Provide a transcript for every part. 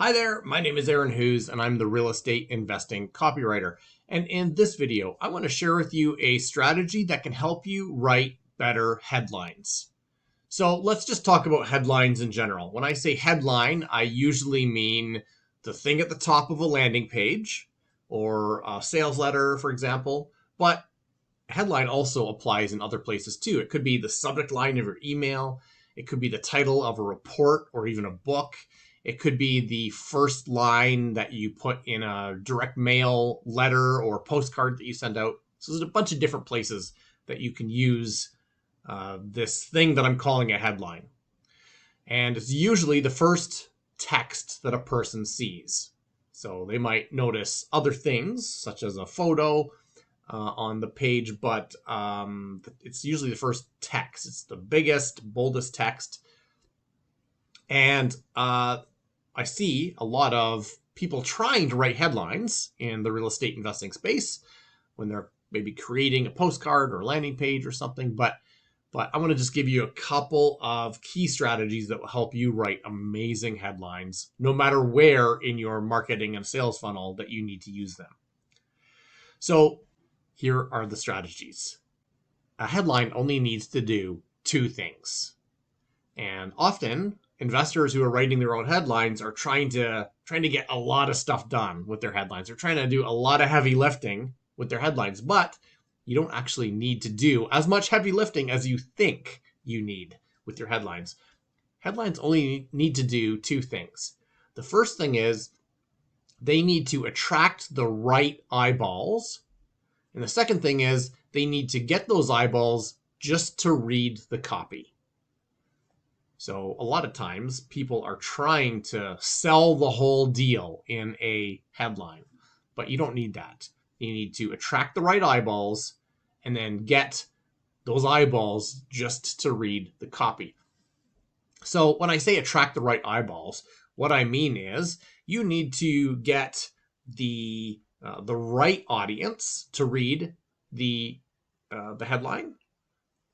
Hi there, my name is Aaron Hughes and I'm the real estate investing copywriter. And in this video, I want to share with you a strategy that can help you write better headlines. So let's just talk about headlines in general. When I say headline, I usually mean the thing at the top of a landing page or a sales letter, for example. But headline also applies in other places too. It could be the subject line of your email. It could be the title of a report or even a book. It could be the first line that you put in a direct mail letter or postcard that you send out. So there's a bunch of different places that you can use this thing that I'm calling a headline. And it's usually the first text that a person sees. So they might notice other things, such as a photo on the page, but it's usually the first text. It's the biggest, boldest text. And I see a lot of people trying to write headlines in the real estate investing space when they're maybe creating a postcard or a landing page or something. But I want to just give you a couple of key strategies that will help you write amazing headlines, no matter where in your marketing and sales funnel that you need to use them. So here are the strategies. A headline only needs to do two things. And often investors who are writing their own headlines are trying to get a lot of stuff done with their headlines. They're trying to do a lot of heavy lifting with their headlines, but you don't actually need to do as much heavy lifting as you think you need with your headlines. Headlines only need to do two things. The first thing is they need to attract the right eyeballs. And the second thing is they need to get those eyeballs just to read the copy. So a lot of times people are trying to sell the whole deal in a headline, but you don't need that. You need to attract the right eyeballs and then get those eyeballs just to read the copy. So when I say attract the right eyeballs, what I mean is you need to get the right audience to read the headline,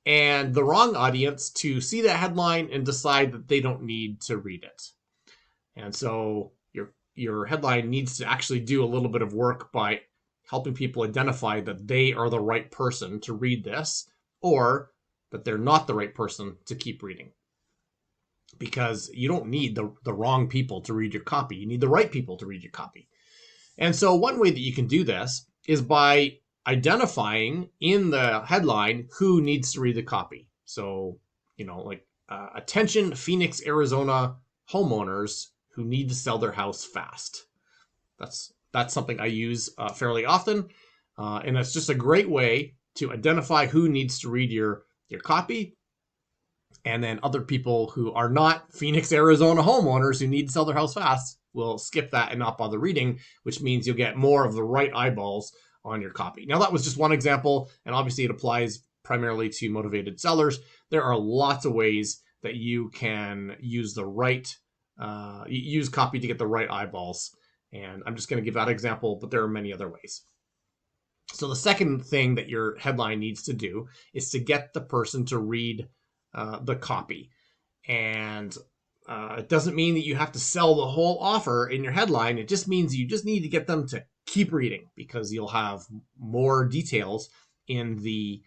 and the wrong audience to see that headline and decide that they don't need to read it. And so your headline needs to actually do a little bit of work by helping people identify that they are the right person to read this, or that they're not the right person to keep reading. Because you don't need the wrong people to read your copy. You need the right people to read your copy. And so one way that you can do this is by identifying in the headline who needs to read the copy. So, attention Phoenix, Arizona homeowners who need to sell their house fast. That's something I use fairly often. And it's just a great way to identify who needs to read your copy. And then other people who are not Phoenix, Arizona homeowners who need to sell their house fast will skip that and not bother reading, which means you'll get more of the right eyeballs on your copy. Now, that was just one example, and obviously it applies primarily to motivated sellers. There are lots of ways that you can use use copy to get the right eyeballs. And I'm just going to give that example, but there are many other ways. So the second thing that your headline needs to do is to get the person to read the copy. And it doesn't mean that you have to sell the whole offer in your headline. It just means you just need to get them to keep reading, because you'll have more details in the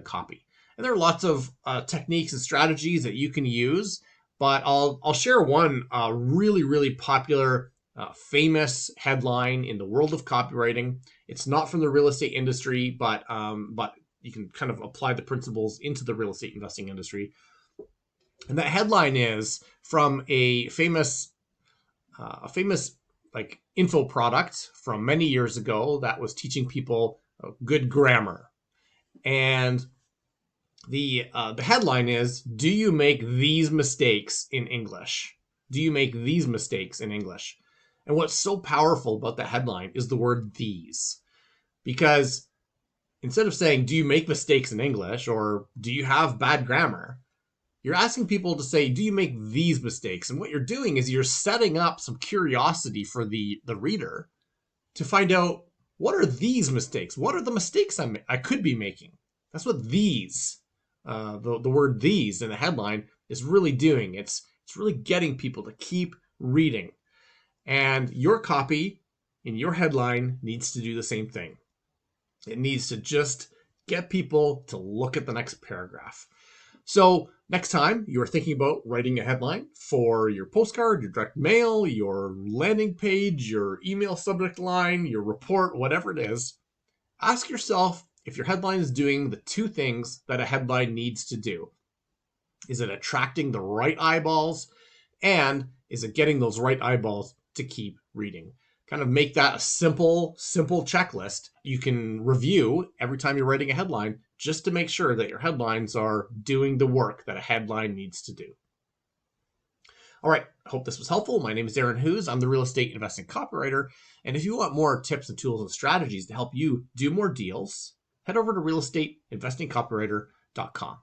copy. And there are lots of techniques and strategies that you can use, but I'll share one really, really popular, famous headline in the world of copywriting. It's not from the real estate industry, but you can kind of apply the principles into the real estate investing industry. And that headline is from a famous like info product from many years ago that was teaching people good grammar. And the headline is, "Do you make these mistakes in English? Do you make these mistakes in English?" And what's so powerful about the headline is the word "these," because instead of saying, "Do you make mistakes in English?" or "Do you have bad grammar?" you're asking people to say, "Do you make these mistakes?" And what you're doing is you're setting up some curiosity for the reader to find out, what are these mistakes? What are the mistakes I could be making? That's what these, the word "these" in the headline is really doing. It's really getting people to keep reading. And your copy in your headline needs to do the same thing. It needs to just get people to look at the next paragraph. So next time you're thinking about writing a headline for your postcard, your direct mail, your landing page, your email subject line, your report, whatever it is, ask yourself if your headline is doing the two things that a headline needs to do. Is it attracting the right eyeballs? And is it getting those right eyeballs to keep reading? Kind of make that a simple checklist you can review every time you're writing a headline, just to make sure that your headlines are doing the work that a headline needs to do. All right, I hope this was helpful. My name is Aaron Hughes. I'm the real estate investing copywriter. And if you want more tips and tools and strategies to help you do more deals, head over to realestateinvestingcopywriter.com.